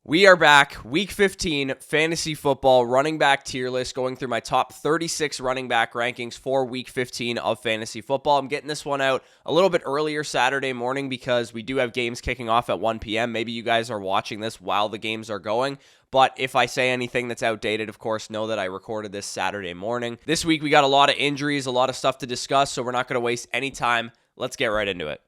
We are back, Week 15, fantasy football, running back tier list, going through my top 36 running back rankings for Week 15 of fantasy football. I'm getting this one out a little bit earlier Saturday morning because we do have games kicking off at 1 p.m. Maybe you guys are watching this while the games are going. But if I say anything that's outdated, of course, know that I recorded this Saturday morning. This week, we got a lot of injuries, a lot of stuff to discuss, so we're not going to waste any time. Let's get right into it.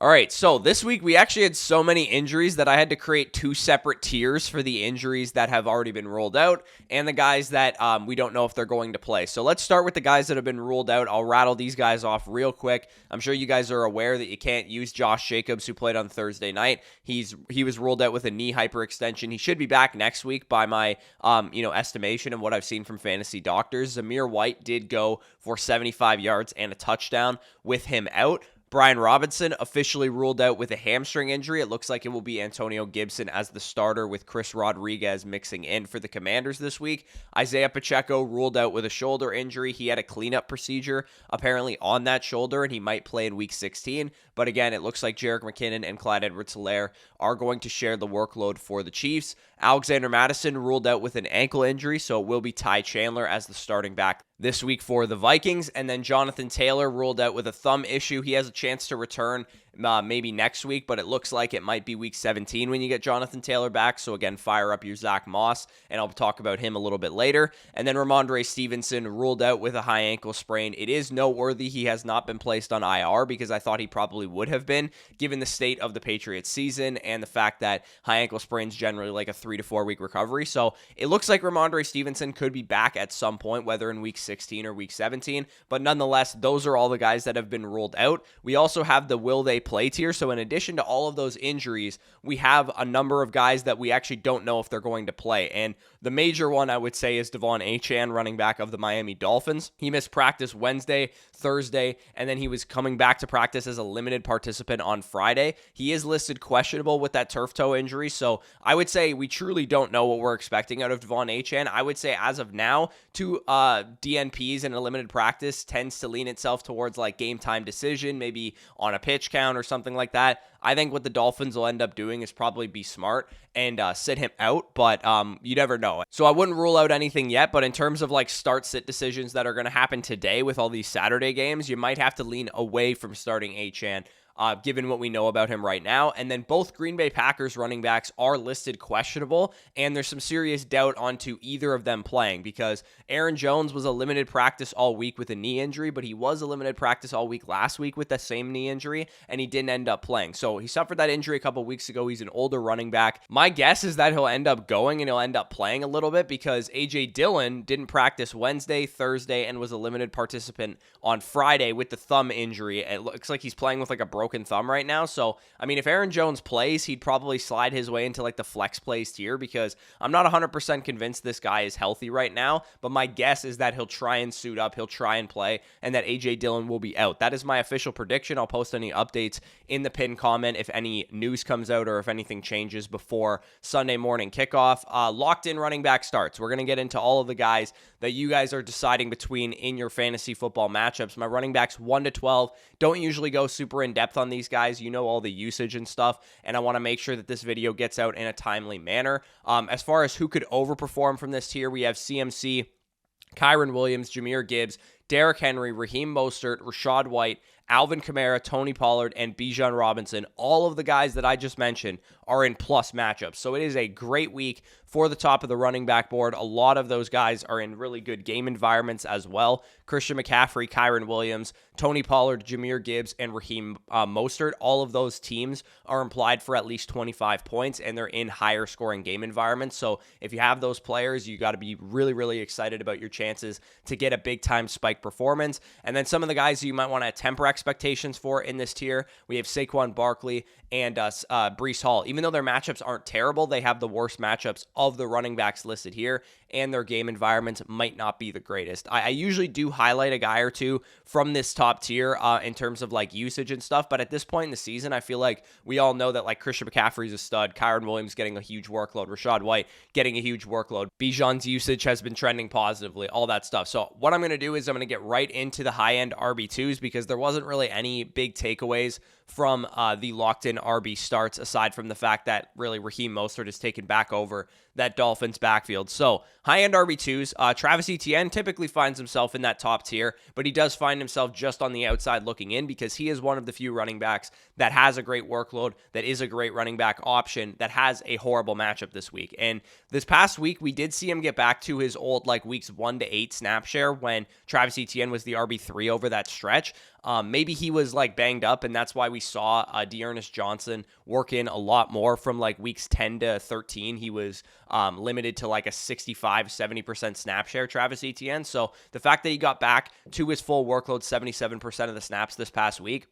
All right, so this week we actually had so many injuries that I had to create two separate tiers for the injuries that have already been ruled out and the guys that we don't know if they're going to play. So let's start with the guys that have been ruled out. I'll rattle these guys off real quick. I'm sure you guys are aware that you can't use Josh Jacobs, who played on Thursday night. He was ruled out with a knee hyperextension. He should be back next week by my estimation of what I've seen from fantasy doctors. Zamir White did go for 75 yards and a touchdown with him out. Brian Robinson officially ruled out with a hamstring injury. It looks like it will be Antonio Gibson as the starter with Chris Rodriguez mixing in for the Commanders this week. Isaiah Pacheco ruled out with a shoulder injury. He had a cleanup procedure apparently on that shoulder, and he might play in Week 16. But again, it looks like Jerick McKinnon and Clyde Edwards-Helaire are going to share the workload for the Chiefs. Alexander Mattison ruled out with an ankle injury, so it will be Ty Chandler as the starting back this week for the Vikings. And then Jonathan Taylor ruled out with a thumb issue. He has a chance to return maybe next week, but it looks like it might be Week 17 when you get Jonathan Taylor back. So again, fire up your Zach Moss, and I'll talk about him a little bit later. And then Ramondre Stevenson ruled out with a high ankle sprain. It is noteworthy he has not been placed on IR because I thought he probably would have been, given the state of the Patriots season and the fact that high ankle sprains generally like a 3 to 4 week recovery. So it looks like Ramondre Stevenson could be back at some point, whether in Week 16 or Week 17. But nonetheless, those are all the guys that have been ruled out. We also have the will they play tier. So in addition to all of those injuries, we have a number of guys that we actually don't know if they're going to play. And the major one I would say is Devon Achane, running back of the Miami Dolphins. He missed practice Wednesday, Thursday, and then he was coming back to practice as a limited participant on Friday. He is listed questionable with that turf toe injury. So I would say we truly don't know what we're expecting out of Devon Achane. I would say as of now, two DNPs in a limited practice tends to lean itself towards like game time decision, maybe on a pitch count or something like that. I think what the Dolphins will end up doing is probably be smart and sit him out, but you never know. So I wouldn't rule out anything yet, but in terms of like start-sit decisions that are going to happen today with all these Saturday games, you might have to lean away from starting Achane. Given what we know about him right now. And then both Green Bay Packers running backs are listed questionable, and there's some serious doubt onto either of them playing because Aaron Jones was a limited practice all week with a knee injury, but he was a limited practice all week last week with the same knee injury, and he didn't end up playing. So he suffered that injury a couple weeks ago. He's an older running back. My guess is that he'll end up going and he'll end up playing a little bit because A.J. Dillon didn't practice Wednesday, Thursday, and was a limited participant on Friday with the thumb injury. It looks like he's playing with like a broken thumb right now. So, I mean, if Aaron Jones plays, he'd probably slide his way into like the flex plays tier because I'm not 100% convinced this guy is healthy right now, but my guess is that he'll try and suit up, he'll try and play, and that A.J. Dillon will be out. That is my official prediction. I'll post any updates in the pinned comment if any news comes out or if anything changes before Sunday morning kickoff. Locked in running back starts. We're going to get into all of the guys that you guys are deciding between in your fantasy football matchups. My running backs 1 to 12. Don't usually go super in depth on these guys. You know all the usage and stuff, and I want to make sure that this video gets out in a timely manner. As far as who could overperform from this tier, we have CMC, Kyren Williams, Jahmyr Gibbs, Derrick Henry, Raheem Mostert, Rachaad White, Alvin Kamara, Tony Pollard, and Bijan Robinson. All of the guys that I just mentioned are in plus matchups. So it is a great week for the top of the running back board. A lot of those guys are in really good game environments as well. Christian McCaffrey, Kyren Williams, Tony Pollard, Jahmyr Gibbs, and Raheem Mostert. All of those teams are implied for at least 25 points, and they're in higher scoring game environments. So if you have those players, you got to be really, really excited about your chances to get a big time spike performance. And then some of the guys you might want to temper expectations for in this tier, we have Saquon Barkley and Breece Hall. Even though their matchups aren't terrible, they have the worst matchups of the running backs listed here. and their game environments might not be the greatest. I usually do highlight a guy or two from this top tier in terms of like usage and stuff, but at this point in the season, I feel like we all know that like Christian McCaffrey's a stud, Kyron Williams getting a huge workload, Rachaad White getting a huge workload, Bijan's usage has been trending positively, all that stuff. So what I'm going to do is I'm going to get right into the high-end RB2s because there wasn't really any big takeaways from the locked-in RB starts, aside from the fact that really Raheem Mostert has taken back over that Dolphins backfield. So high-end RB2s, Travis Etienne typically finds himself in that top tier, but he does find himself just on the outside looking in because he is one of the few running backs that has a great workload, that is a great running back option, that has a horrible matchup this week. And this past week, we did see him get back to his old like weeks 1 to 8 snap share when Travis Etienne was the RB3 over that stretch. Maybe he was like banged up, and that's why we saw D'Ernest Johnson work in a lot more from like weeks 10 to 13. He was limited to like a 65-70% snap share, Travis Etienne. So the fact that he got back to his full workload, 77% of the snaps this past week.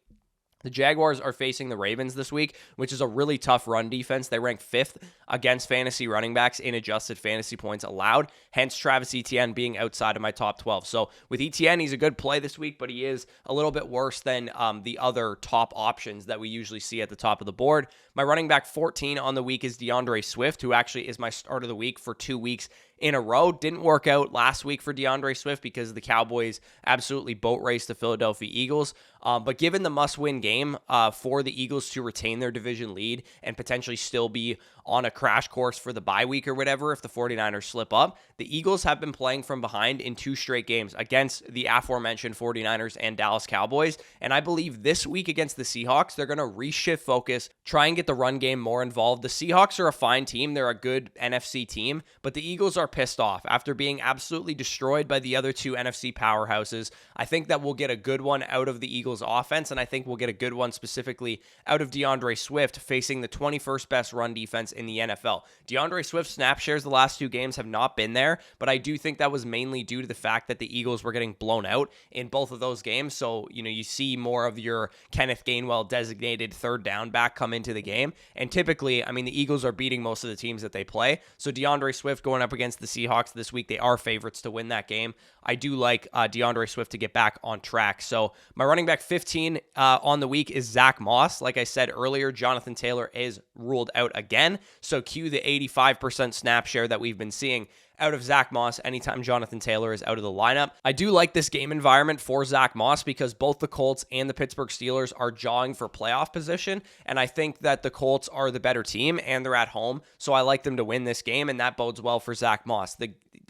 The Jaguars are facing the Ravens this week, which is a really tough run defense. They rank 5th against fantasy running backs in adjusted fantasy points allowed, hence Travis Etienne being outside of my top 12. So with Etienne, he's a good play this week, but he is a little bit worse than the other top options that we usually see at the top of the board. My running back 14 on the week is DeAndre Swift, who actually is my start of the week for 2 weeks in a row. Didn't work out last week for DeAndre Swift because the Cowboys absolutely boat raced the Philadelphia Eagles. But given the must-win game for the Eagles to retain their division lead and potentially still be on a crash course for the bye week or whatever if the 49ers slip up, the Eagles have been playing from behind in 2 straight games against the aforementioned 49ers and Dallas Cowboys. And I believe this week against the Seahawks, they're going to reshift focus, try and get the run game more involved. The Seahawks are a fine team. They're a good NFC team, but the Eagles are pissed off after being absolutely destroyed by the other 2 NFC powerhouses. I think that we'll get a good one out of the Eagles offense, and I think we'll get a good one specifically out of DeAndre Swift facing the 21st best run defense in the NFL. DeAndre Swift's snap shares the last 2 games have not been there, but I do think that was mainly due to the fact that the Eagles were getting blown out in both of those games. So, you see more of your Kenneth Gainwell designated third down back come into the game. And typically, the Eagles are beating most of the teams that they play. So DeAndre Swift going up against the Seahawks this week, they are favorites to win that game. I do like DeAndre Swift to get back on track. So my running back 15 on the week is Zach Moss. Like I said earlier, Jonathan Taylor is ruled out again. So cue the 85% snap share that we've been seeing out of Zach Moss anytime Jonathan Taylor is out of the lineup. I do like this game environment for Zach Moss because both the Colts and the Pittsburgh Steelers are jawing for playoff position, and I think that the Colts are the better team and they're at home, so I like them to win this game, and that bodes well for Zach Moss.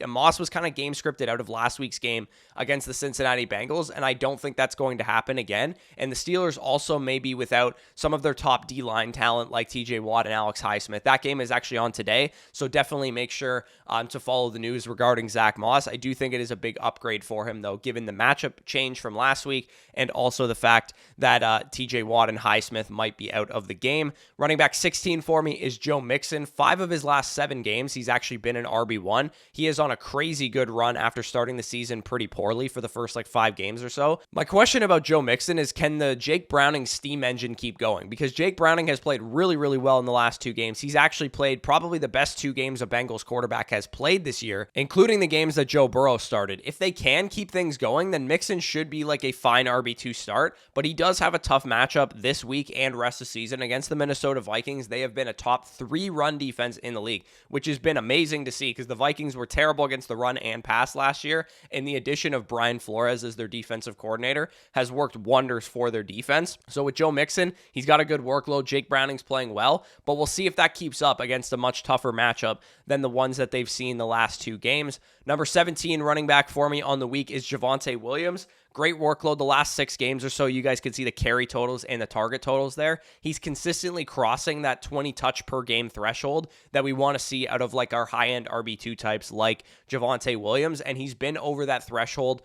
Moss was kind of game scripted out of last week's game against the Cincinnati Bengals, and I don't think that's going to happen again. And the Steelers also may be without some of their top D-line talent like TJ Watt and Alex Highsmith. That game is actually on today, so definitely make sure to follow the news regarding Zach Moss. I do think it is a big upgrade for him, though, given the matchup change from last week and also the fact that TJ Watt and Highsmith might be out of the game. Running back 16 for me is Joe Mixon. 5 of his last 7 games, he's actually been an RB1. He is on a crazy good run after starting the season pretty poorly for the first 5 games or so. My question about Joe Mixon is, can the Jake Browning steam engine keep going? Because Jake Browning has played really, really well in the last 2 games. He's actually played probably the best 2 games a Bengals quarterback has played this year, including the games that Joe Burrow started. If they can keep things going, then Mixon should be like a fine RB2 start, but he does have a tough matchup this week and rest of the season against the Minnesota Vikings. They have been a top 3 run defense in the league, which has been amazing to see because the Vikings were terrible against the run and pass last year, and the addition of Brian Flores as their defensive coordinator has worked wonders for their defense. So with Joe Mixon, he's got a good workload. Jake Browning's playing well, but we'll see if that keeps up against a much tougher matchup than the ones that they've seen the last 2 games. Number 17 running back for me on the week is Javonte Williams. Great workload the last 6 games or so. You guys can see the carry totals and the target totals there. He's consistently crossing that 20 touch per game threshold that we want to see out of our high-end RB2 types like Javonte Williams, and he's been over that threshold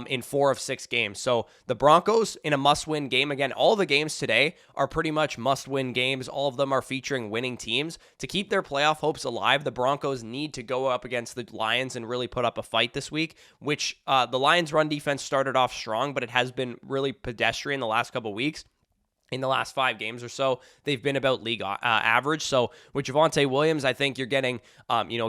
in 4 of 6 games. So the Broncos in a must-win game. Again, all the games today are pretty much must-win games. All of them are featuring winning teams. To keep their playoff hopes alive, the Broncos need to go up against the Lions and really put up a fight this week, which the Lions run defense started off strong, but it has been really pedestrian the last couple weeks. in the last 5 games or so, they've been about league average. So with Javonte Williams, I think you're getting,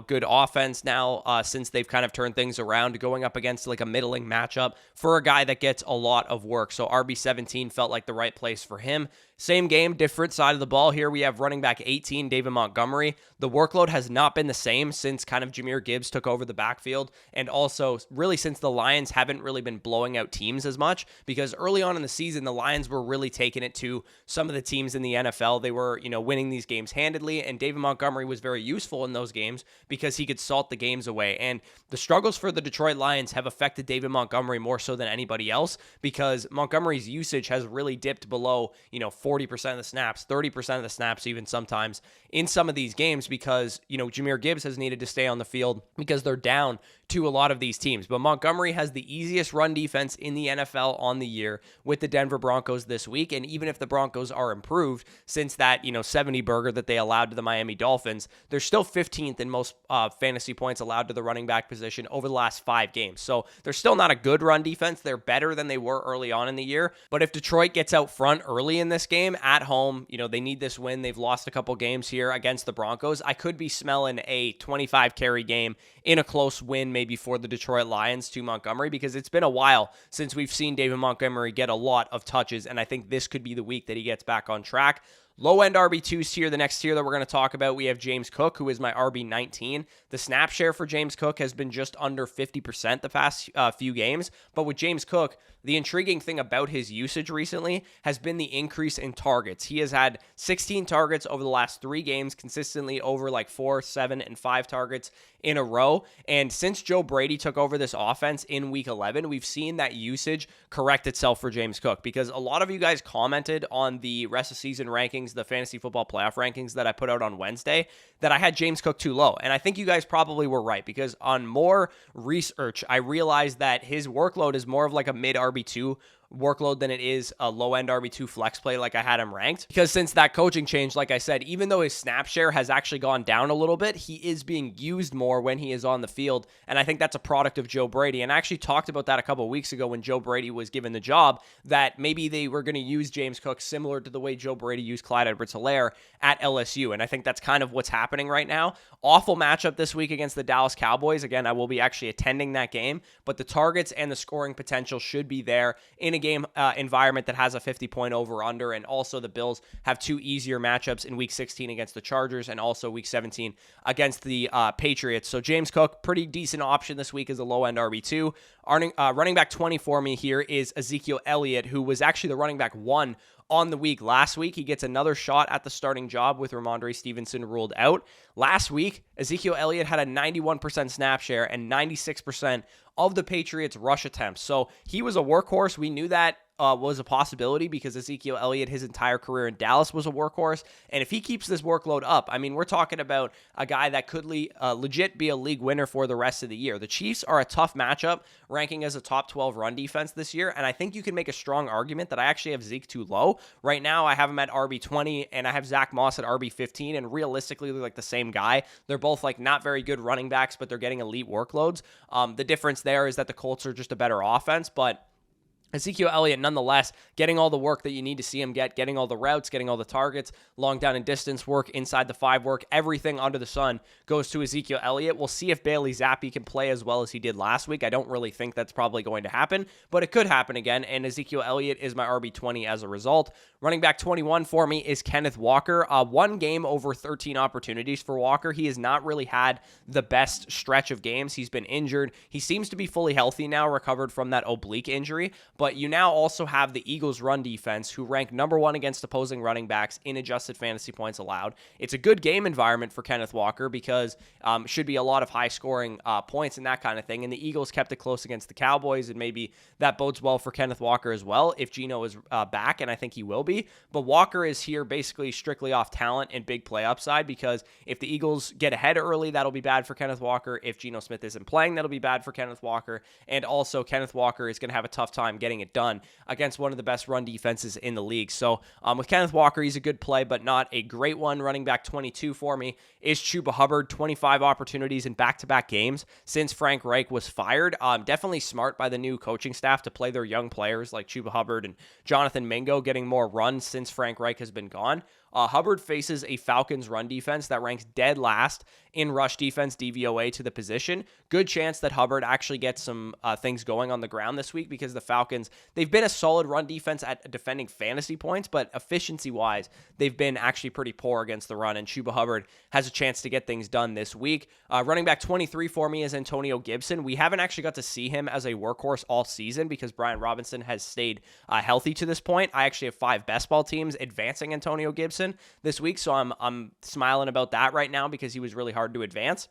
good offense now since they've kind of turned things around, going up against like a middling matchup for a guy that gets a lot of work. So RB17 felt like the right place for him. Same game, different side of the ball here. We have running back 18, David Montgomery. The workload has not been the same since kind of Jahmyr Gibbs took over the backfield, and also really since the Lions haven't really been blowing out teams as much, because early on in the season, the Lions were really taking it to some of the teams in the NFL. They were, winning these games handedly, and David Montgomery was very useful in those games because he could salt the games away. And the struggles for the Detroit Lions have affected David Montgomery more so than anybody else, because Montgomery's usage has really dipped below, 40% of the snaps, 30% of the snaps even sometimes in some of these games, because, Jahmyr Gibbs has needed to stay on the field because they're down to a lot of these teams. But Montgomery has the easiest run defense in the NFL on the year with the Denver Broncos this week. And even if the Broncos are improved since that, 70 burger that they allowed to the Miami Dolphins, they're still 15th in most fantasy points allowed to the running back position over the last 5 games. So they're still not a good run defense. They're better than they were early on in the year. But if Detroit gets out front early in this game at home, they need this win. They've lost a couple games here against the Broncos. I could be smelling a 25 carry game in a close win maybe for the Detroit Lions to Montgomery, because it's been a while since we've seen David Montgomery get a lot of touches, and I think this could be the week that he gets back on track. Low-end RB2s here. The next tier that we're going to talk about, we have James Cook, who is my RB19. The snap share for James Cook has been just under 50% the past few games. But with James Cook, the intriguing thing about his usage recently has been the increase in targets. He has had 16 targets over the last 3 games, consistently over like 4, 7, and 5 targets in a row. And since Joe Brady took over this offense in week 11, we've seen that usage correct itself for James Cook, because a lot of you guys commented on the rest of season rankings, the fantasy football playoff rankings that I put out on Wednesday, that I had James Cook too low. And I think you guys probably were right, because on more research, I realized that his workload is more of like a mid RB2 workload than it is a low-end RB2 flex play like I had him ranked. Because since that coaching change, like I said, even though his snap share has actually gone down a little bit, he is being used more when he is on the field, and I think that's a product of Joe Brady. And I actually talked about that a couple of weeks ago when Joe Brady was given the job, that maybe they were going to use James Cook similar to the way Joe Brady used Clyde Edwards-Helaire at LSU, and I think that's kind of what's happening right now. Awful matchup this week against the Dallas Cowboys. Again, I will be actually attending that game, but the targets and the scoring potential should be there in a game environment that has a 50-point over-under. And also the Bills have 2 easier matchups in week 16 against the Chargers and also week 17 against the Patriots. So James Cook, pretty decent option this week as a low-end RB2. Running back 20 for me here is Ezekiel Elliott, who was actually the running back 1 on the week last week. He gets another shot at the starting job with Ramondre Stevenson ruled out. Last week, Ezekiel Elliott had a 91% snap share and 96% of the Patriots' rush attempts. So he was a workhorse. We knew that was a possibility because Ezekiel Elliott, his entire career in Dallas, was a workhorse. And if he keeps this workload up, I mean, we're talking about a guy that could legit be a league winner for the rest of the year. The Chiefs are a tough matchup, ranking as a top 12 run defense this year. And I think you can make a strong argument that I actually have Zeke too low. Right now, I have him at RB20 and I have Zach Moss at RB15. And realistically, they're like the same guy. They're both like not very good running backs, but they're getting elite workloads. The difference there is that the Colts are just a better offense, but Ezekiel Elliott, nonetheless, getting all the work that you need to see him getting all the routes, getting all the targets, long down and distance work, inside the 5 work, everything under the sun goes to Ezekiel Elliott. We'll see if Bailey Zappi can play as well as he did last week. I don't really think that's probably going to happen, but it could happen again, and Ezekiel Elliott is my RB20 as a result. Running back 21 for me is Kenneth Walker. 1 game over 13 opportunities for Walker. He has not really had the best stretch of games. He's been injured. He seems to be fully healthy now, recovered from that oblique injury. But you now also have the Eagles' run defense, who rank number 1 against opposing running backs in adjusted fantasy points allowed. It's a good game environment for Kenneth Walker because should be a lot of high-scoring points and that kind of thing. And the Eagles kept it close against the Cowboys, and maybe that bodes well for Kenneth Walker as well if Geno is back, and I think he will be. But Walker is here basically strictly off talent and big play upside, because if the Eagles get ahead early, that'll be bad for Kenneth Walker. If Geno Smith isn't playing, that'll be bad for Kenneth Walker. And also, Kenneth Walker is going to have a tough time getting getting it done against one of the best run defenses in the league. So with Kenneth Walker, he's a good play, but not a great one. Running back 22 for me is Chuba Hubbard. 25 opportunities in back-to-back games since Frank Reich was fired. Definitely smart by the new coaching staff to play their young players like Chuba Hubbard and Jonathan Mingo getting more runs since Frank Reich has been gone. Hubbard faces a Falcons run defense that ranks dead last in rush defense DVOA to the position. Good chance that Hubbard actually gets some things going on the ground this week because the Falcons, they've been a solid run defense at defending fantasy points, but efficiency-wise, they've been actually pretty poor against the run, and Chuba Hubbard has a chance to get things done this week. Running back 23 for me is Antonio Gibson. We haven't actually got to see him as a workhorse all season because Brian Robinson has stayed healthy to this point. I actually have 5 best ball teams advancing Antonio Gibson this week, so I'm smiling about that right now because he was really hard to advance.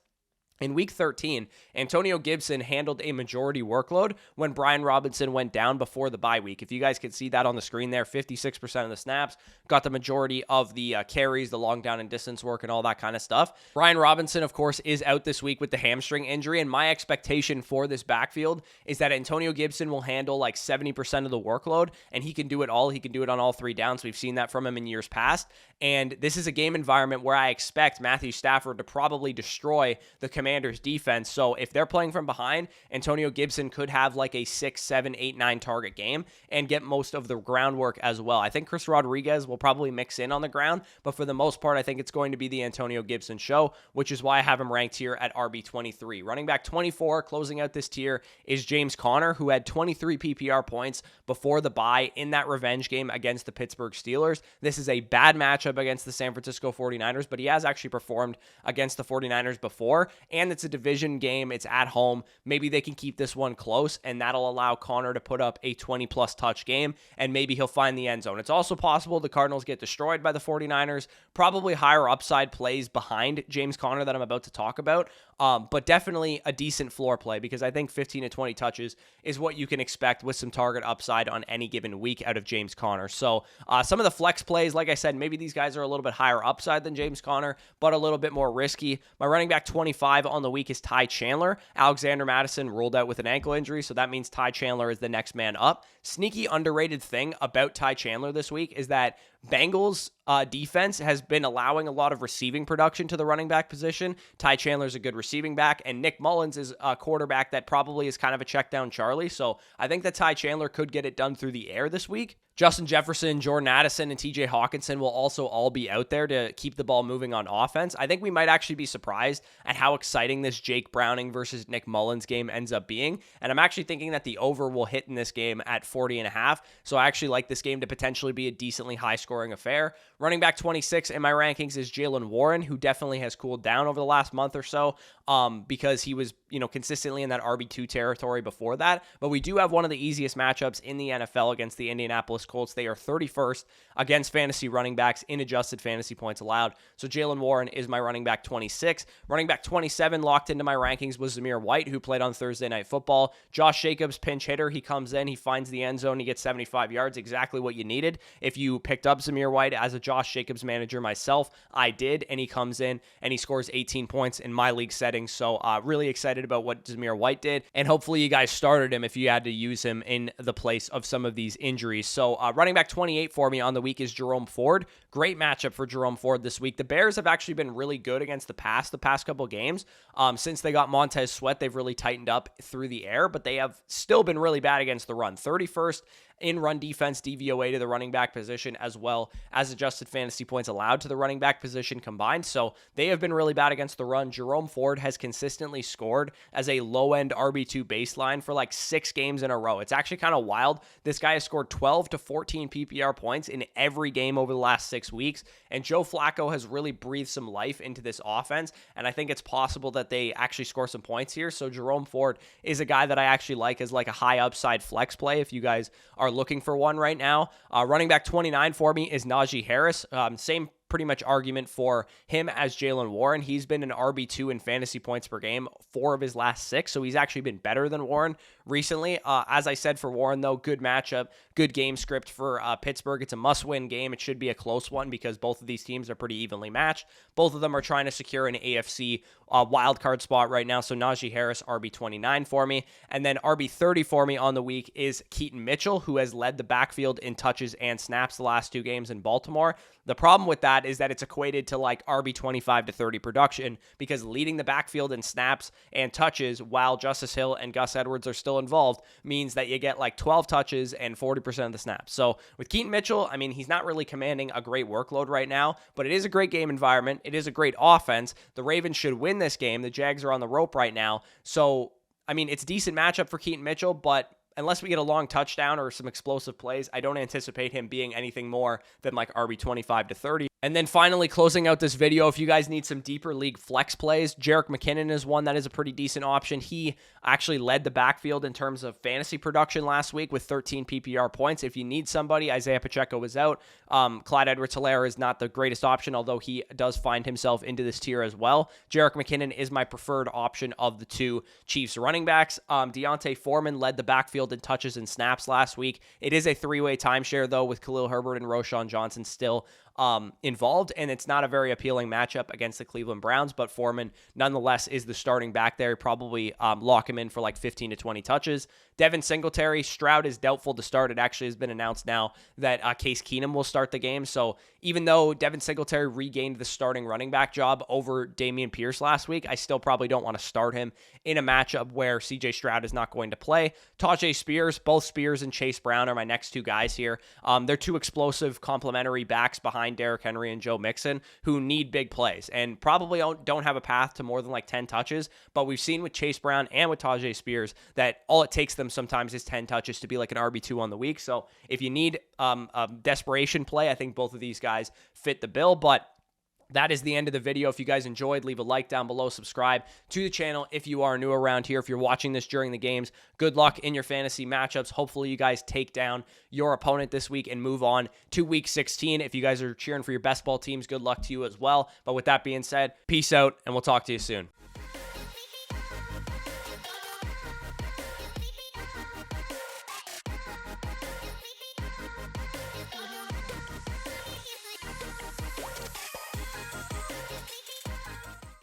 In week 13, Antonio Gibson handled a majority workload when Brian Robinson went down before the bye week. If you guys can see that on the screen there, 56% of the snaps, got the majority of the carries, the long down and distance work, and all that kind of stuff. Brian Robinson, of course, is out this week with the hamstring injury, and my expectation for this backfield is that Antonio Gibson will handle like 70% of the workload, and he can do it all. He can do it on all 3 downs. We've seen that from him in years past, and this is a game environment where I expect Matthew Stafford to probably destroy the Commanders defense. So if they're playing from behind, Antonio Gibson could have like a 6, 7, 8, 9 target game and get most of the groundwork as well. I think Chris Rodriguez will probably mix in on the ground, but for the most part, I think it's going to be the Antonio Gibson show, which is why I have him ranked here at RB23. Running back 24, closing out this tier, is James Conner, who had 23 PPR points before the bye in that revenge game against the Pittsburgh Steelers. This is a bad matchup against the San Francisco 49ers, but he has actually performed against the 49ers before, and it's a division game. It's at home. Maybe they can keep this one close, and that'll allow Conner to put up a 20-plus touch game, and maybe he'll find the end zone. It's also possible the Cardinals get destroyed by the 49ers, probably higher upside plays behind James Conner that I'm about to talk about, but definitely a decent floor play because I think 15 to 20 touches is what you can expect with some target upside on any given week out of James Conner. So some of the flex plays, like I said, maybe these guys are a little bit higher upside than James Conner, but a little bit more risky. My running back 25 on the week is Ty Chandler. Alexander Mattison ruled out with an ankle injury, so that means Ty Chandler is the next man up. Sneaky underrated thing about Ty Chandler this week is that Bengals defense has been allowing a lot of receiving production to the running back position. Ty Chandler's a good receiving back, and Nick Mullins is a quarterback that probably is kind of a check down Charlie. So I think that Ty Chandler could get it done through the air this week. Justin Jefferson, Jordan Addison, and TJ Hawkinson will also all be out there to keep the ball moving on offense. I think we might actually be surprised at how exciting this Jake Browning versus Nick Mullins game ends up being. And I'm actually thinking that the over will hit in this game at 40.5. So I actually like this game to potentially be a decently high-scoring affair. Running back 26 in my rankings is Jaylen Warren, who definitely has cooled down over the last month or so because he was, consistently in that RB2 territory before that. But we do have one of the easiest matchups in the NFL against the Indianapolis Colts. They are 31st against fantasy running backs in adjusted fantasy points allowed. So Jaylen Warren is my running back 26. Running back 27 locked into my rankings was Zamir White, who played on Thursday Night Football. Josh Jacobs, pinch hitter. He comes in, he finds the end zone, he gets 75 yards, exactly what you needed. If you picked up Zamir White as a Josh Jacobs manager myself, I did, and he comes in and he scores 18 points in my league settings. So really excited about what Zamir White did, and hopefully you guys started him if you had to use him in the place of some of these injuries. So running back 28 for me on the week is Jerome Ford. Great matchup for Jerome Ford this week. The Bears have actually been really good against the past couple games. Since they got Montez Sweat, they've really tightened up through the air, but they have still been really bad against the run. 31st in run defense DVOA to the running back position, as well as adjusted fantasy points allowed to the running back position combined. So they have been really bad against the run. Jerome Ford has consistently scored as a low-end RB2 baseline for like 6 games in a row. It's actually kind of wild. This guy has scored 12 to 14 PPR points in every game over the last 6 weeks, and Joe Flacco has really breathed some life into this offense, and I think it's possible that they actually score some points here. So Jerome Ford is a guy that I actually like as like a high upside flex play if you guys are looking for one right now. Running back 29 for me is Najee Harris. Same pretty much argument for him as Jaylen Warren. He's been an RB2 in fantasy points per game 4 of his last 6, so he's actually been better than Warren recently. As I said for Warren, though, good matchup, good game script for Pittsburgh. It's a must-win game. It should be a close one because both of these teams are pretty evenly matched. Both of them are trying to secure an AFC wildcard spot right now, so Najee Harris, RB29 for me. And then RB30 for me on the week is Keaton Mitchell, who has led the backfield in touches and snaps the last 2 games in Baltimore. The problem with that is that it's equated to like RB25 to 30 production, because leading the backfield in snaps and touches while Justice Hill and Gus Edwards are still involved means that you get like 12 touches and 40% of the snaps. So with Keaton Mitchell, I mean, he's not really commanding a great workload right now, but it is a great game environment. It is a great offense. The Ravens should win this game. The Jags are on the rope right now. So, I mean, it's a decent matchup for Keaton Mitchell, but unless we get a long touchdown or some explosive plays, I don't anticipate him being anything more than like RB25 to 30. And then finally, closing out this video, if you guys need some deeper league flex plays, Jerick McKinnon is one that is a pretty decent option. He actually led the backfield in terms of fantasy production last week with 13 PPR points. If you need somebody, Isaiah Pacheco is out. Clyde Edwards-Helaire is not the greatest option, although he does find himself into this tier as well. Jerick McKinnon is my preferred option of the 2 Chiefs running backs. Deontay Foreman led the backfield in touches and snaps last week. It is a 3-way timeshare, though, with Khalil Herbert and Roschon Johnson still involved, and it's not a very appealing matchup against the Cleveland Browns, but Foreman nonetheless is the starting back there. Probably lock him in for like 15 to 20 touches. Devin Singletary, Stroud is doubtful to start. It actually has been announced now that Case Keenum will start the game. So even though Devin Singletary regained the starting running back job over Dameon Pierce last week, I still probably don't want to start him in a matchup where CJ Stroud is not going to play. Tajay Spears, both Spears and Chase Brown are my next 2 guys here. They're 2 explosive complementary backs behind Derrick Henry and Joe Mixon who need big plays and probably don't have a path to more than like 10 touches. But we've seen with Chase Brown and with Tajay Spears that all it takes them sometimes is 10 touches to be like an RB2 on the week. So if you need a desperation play, I think both of these guys fit the bill. But that is the end of the video. If you guys enjoyed, leave a like down below, subscribe to the channel if you are new around here. If you're watching this during the games, good luck in your fantasy matchups. Hopefully you guys take down your opponent this week and move on to week 16. If you guys are cheering for your best ball teams, good luck to you as well. But with that being said, peace out, and we'll talk to you soon.